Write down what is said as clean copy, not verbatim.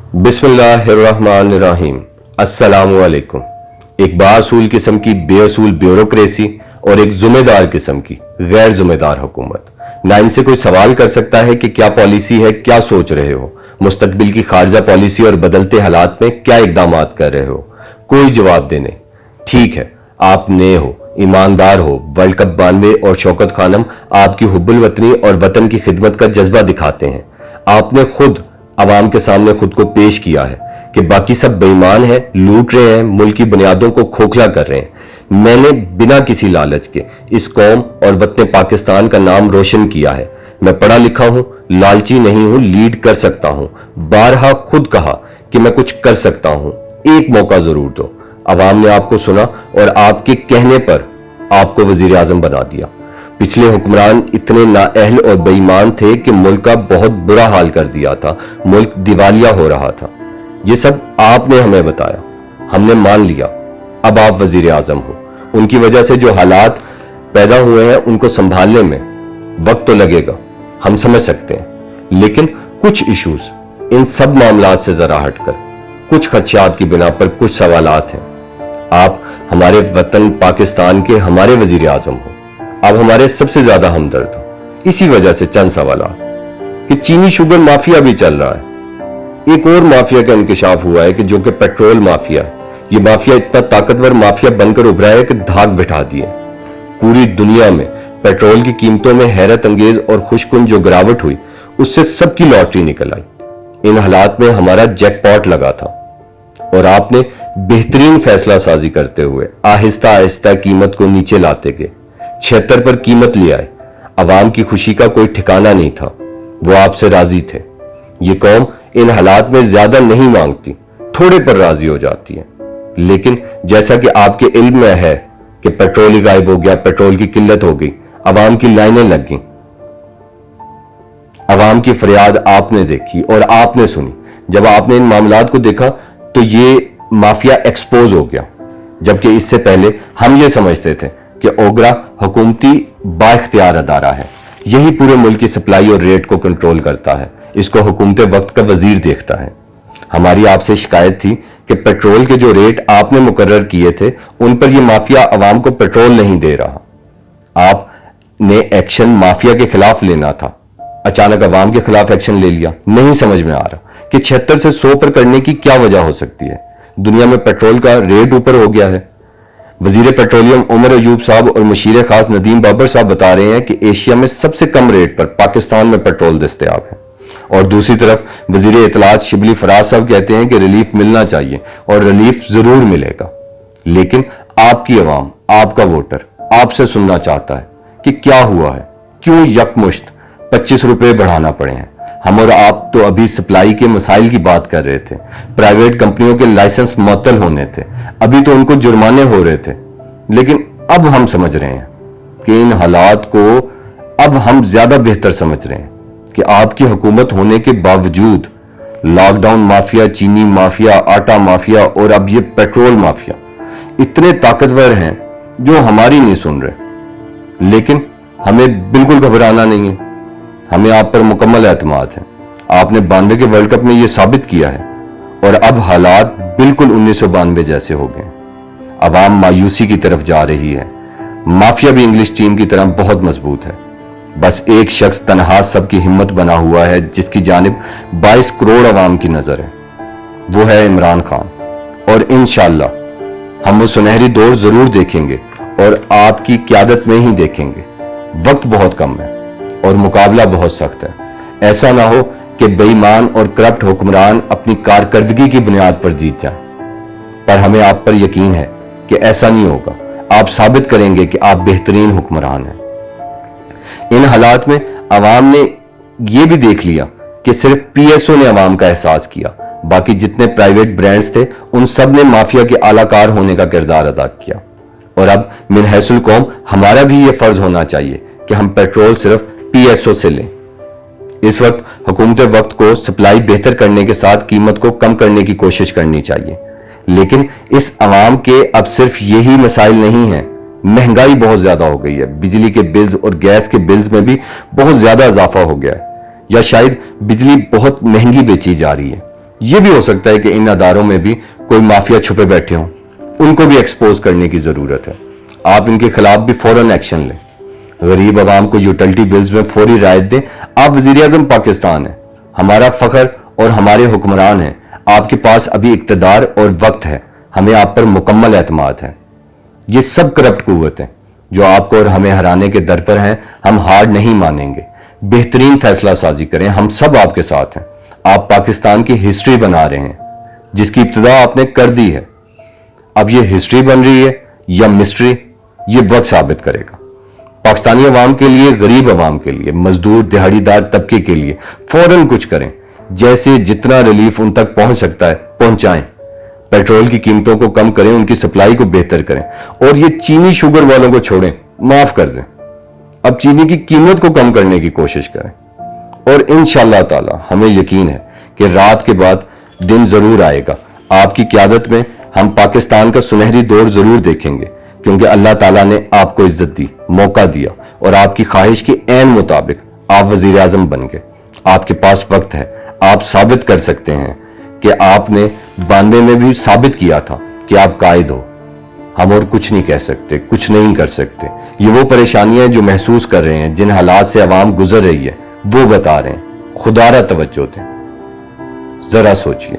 बिस्मिल्लाहिर्रहमानिर्रहीम। अस्सलामुअलैकुम। एक बाअसूल किस्म की बेअसूल ब्यूरोक्रेसी और एक जुम्मेदार किस्म की गैर जुम्मेदार हुकूमत। ना इनसे कोई सवाल कर सकता है कि क्या पॉलिसी है, क्या सोच रहे हो, मुस्तकबिल की खारजा पॉलिसी और बदलते हालात में क्या इकदामात कर रहे हो। कोई जवाब देने। ठीक है, आप नए हो, ईमानदार हो, वर्ल्ड कप 92 और शौकत खानम आपकी हुब्बुल वतनी और वतन की खिदमत का जज्बा दिखाते हैं। आपने खुद आवाम के सामने खुद को पेश किया है कि बाकी सब बेईमान हैं, लूट रहे हैं, मुल्क की बुनियादों को खोखला कर रहे हैं। मैंने बिना किसी लालच के इस कौम और वतन पाकिस्तान का नाम रोशन किया है। मैं पढ़ा लिखा हूं, लालची नहीं हूं, लीड कर सकता हूं। बारहा खुद कहा कि मैं कुछ कर सकता हूं, एक मौका जरूर दो। आवाम ने आपको सुना और आपके कहने पर आपको वजीर आजम बना दिया। पिछले हुक्मरान इतने नाअहल और बेईमान थे कि मुल्क का बहुत बुरा हाल कर दिया था, मुल्क दिवालिया हो रहा था। ये सब आपने हमें बताया, हमने मान लिया। अब आप वजीर आजम हो। उनकी वजह से जो हालात पैदा हुए हैं उनको संभालने में वक्त तो लगेगा, हम समझ सकते हैं, लेकिन कुछ इश्यूज इन सब मामलात से जरा हटकर कुछ खदशात की बिना पर कुछ सवालात हैं। आप हमारे वतन पाकिस्तान के हमारे वजीर आजम हो, आप हमारे सबसे ज्यादा हमदर्द हो। इसी वजह से चंद सवालात कि चीनी शुगर माफिया भी चल रहा है। एक और माफिया का इंकशाफ हुआ है कि जो कि पेट्रोल माफिया है। ये माफिया इतना ताकतवर माफिया बनकर उभरा है कि धाक बिठा दिए। पूरी दुनिया में पेट्रोल की कीमतों में हैरत अंगेज और खुशकुन जो गिरावट हुई, उससे सबकी लॉटरी निकल आई। इन हालात में हमारा जैकपॉट लगा था और आपने बेहतरीन फैसला साजी करते हुए आहिस्ता आहिस्ता कीमत को नीचे लाते गए। 76 पर कीमत ले आए। अवाम की खुशी का कोई ठिकाना नहीं था, वो आपसे राजी थे। ये कौम इन हालात में ज्यादा नहीं मांगती, थोड़े पर राजी हो जाती है। लेकिन जैसा कि आपके इल्म में है कि पेट्रोल ही गायब हो गया, पेट्रोल की किल्लत हो गई, अवाम की लाइनें लग गई। अवाम की फरियाद आपने देखी और आपने सुनी। जब आपने इन मामलात को देखा तो ये माफिया एक्सपोज हो गया, जबकि इससे पहले हम ये समझते थे कि ओगरा हुकूमती बाइख्तियार अदारा है, यही पूरे मुल्क की सप्लाई और रेट को कंट्रोल करता है, इसको हुकूमत वक्त का वजीर देखता है। हमारी आपसे शिकायत थी कि पेट्रोल के जो रेट आपने मुकर्रर किए थे उन पर यह माफिया अवाम को पेट्रोल नहीं दे रहा। आपने एक्शन माफिया के खिलाफ लेना था, अचानक अवाम के खिलाफ एक्शन ले लिया। नहीं समझ में आ रहा कि 76 से 100 पर करने की क्या वजह हो सकती है। दुनिया में पेट्रोल का रेट ऊपर हो गया है। वजीर पेट्रोलियम उमर अयूब साहब और मुशीर खास नदीम बाबर साहब बता रहे हैं कि एशिया में सबसे कम रेट पर पाकिस्तान में पेट्रोल दस्तयाब है। और दूसरी तरफ वजीर इतलात शिबली फराज साहब कहते हैं कि रिलीफ मिलना चाहिए और रिलीफ जरूर मिलेगा। लेकिन आपकी अवाम, आपका वोटर आपसे सुनना चाहता है कि क्या हुआ है, क्यों यकमुश्त 25 रुपए बढ़ाना पड़े हैं। हम और आप तो अभी सप्लाई के मसाइल की बात कर रहे थे, प्राइवेट कंपनियों के लाइसेंस मुअत्तल होने थे, अभी तो उनको जुर्माने हो रहे थे। लेकिन अब हम समझ रहे हैं कि इन हालात को अब हम ज्यादा बेहतर समझ रहे हैं कि आपकी हुकूमत होने के बावजूद लॉकडाउन माफिया, चीनी माफिया, आटा माफिया और अब ये पेट्रोल माफिया इतने ताकतवर हैं जो हमारी नहीं सुन रहे। लेकिन हमें बिल्कुल घबराना नहीं है, हमें आप पर मुकम्मल एतमाद है। आपने 92 के वर्ल्ड कप में यह साबित किया है और अब हालात बिल्कुल 1992 जैसे हो गए। अवाम मायूसी की तरफ जा रही है। माफिया भी इंग्लिश टीम की तरह बहुत मजबूत है। बस एक शख्स तनहा सबकी हिम्मत बना हुआ है, जिसकी जानिब 22 करोड़ अवाम की नजर है, वो है इमरान खान। और इंशाअल्लाह हम वो सुनहरी दौर जरूर देखेंगे और आपकी क़यादत में ही देखेंगे। वक्त बहुत कम है और मुकाबला बहुत सख्त है। ऐसा ना हो कि बेईमान और करप्ट हुक्मरान अपनी कारकर्दगी की बुनियाद पर जीत जाएं। पर हमें आप पर यकीन है कि ऐसा नहीं होगा। आप साबित करेंगे कि आप बेहतरीन हुक्मरान हैं। इन हालात में अवाम ने यह भी देख लिया कि सिर्फ पीएसओ ने अवाम का एहसास किया, बाकी जितने प्राइवेट ब्रांड्स थे उन सब ने माफिया के आलाकार होने का किरदार अदा किया। और अब मिन हैसुल कौम हमारा भी यह फर्ज होना चाहिए कि हम पेट्रोल सिर्फ पीएसओ से लें। इस वक्त हुकूमत वक्त को सप्लाई बेहतर करने के साथ कीमत को कम करने की कोशिश करनी चाहिए। लेकिन इस अवाम के अब सिर्फ यही मसाइल नहीं है, महंगाई बहुत ज्यादा हो गई है। बिजली के बिल्स और गैस के बिल्स में भी बहुत ज्यादा इजाफा हो गया है, या शायद बिजली बहुत महंगी बेची जा रही है। یہ بھی ہو سکتا ہے کہ ان اداروں میں بھی کوئی مافیا چھپے بیٹھے ہوں، ان کو بھی ایکسپوز کرنے کی ضرورت ہے۔ آپ ان کے خلاف بھی فوراً ایکشن لیں، غریب عوام کو یوٹیلٹی بلز میں فوری رعایت دیں۔ آپ وزیر اعظم پاکستان ہیں، ہمارا فخر اور ہمارے حکمران ہیں، آپ کے پاس ابھی اقتدار اور وقت ہے، ہمیں آپ پر مکمل اعتماد ہے۔ یہ سب کرپٹ قوتیں جو آپ کو اور ہمیں ہرانے کے در پر ہیں، ہم ہار نہیں مانیں گے، بہترین فیصلہ سازی کریں، ہم سب آپ کے ساتھ ہیں۔ آپ پاکستان کی ہسٹری بنا رہے ہیں جس کی ابتدا آپ نے کر دی ہے، اب یہ ہسٹری بن رہی ہے یا مسٹری، یہ وقت ثابت کرے گا۔ پاکستانی عوام کے لیے، غریب عوام کے لیے، مزدور دہاڑی دار طبقے کے لیے فوراً کچھ کریں، جیسے جتنا ریلیف ان تک پہنچ سکتا ہے پہنچائیں، پیٹرول کی قیمتوں کو کم کریں، ان کی سپلائی کو بہتر کریں، اور یہ چینی شوگر والوں کو چھوڑیں، معاف کر دیں، اب چینی کی قیمت کو کم کرنے کی کوشش کریں، اور انشاءاللہ تعالی ہمیں یقین ہے کہ رات کے بعد دن ضرور آئے گا۔ آپ کی قیادت میں ہم پاکستان کا سنہری دور ضرور دیکھیں گے، کیونکہ اللہ تعالیٰ نے آپ کو عزت دی، موقع دیا، اور آپ کی خواہش کے عین مطابق آپ وزیر اعظم بن گئے۔ آپ کے پاس وقت ہے، آپ ثابت کر سکتے ہیں کہ آپ نے 92 میں بھی ثابت کیا تھا کہ آپ قائد ہو۔ ہم اور کچھ نہیں کہہ سکتے، کچھ نہیں کر سکتے۔ یہ وہ پریشانیاں جو محسوس کر رہے ہیں، جن حالات سے عوام گزر رہی ہے، وہ بتا رہے ہیں۔ خدا را توجہ دیں، ذرا سوچئے۔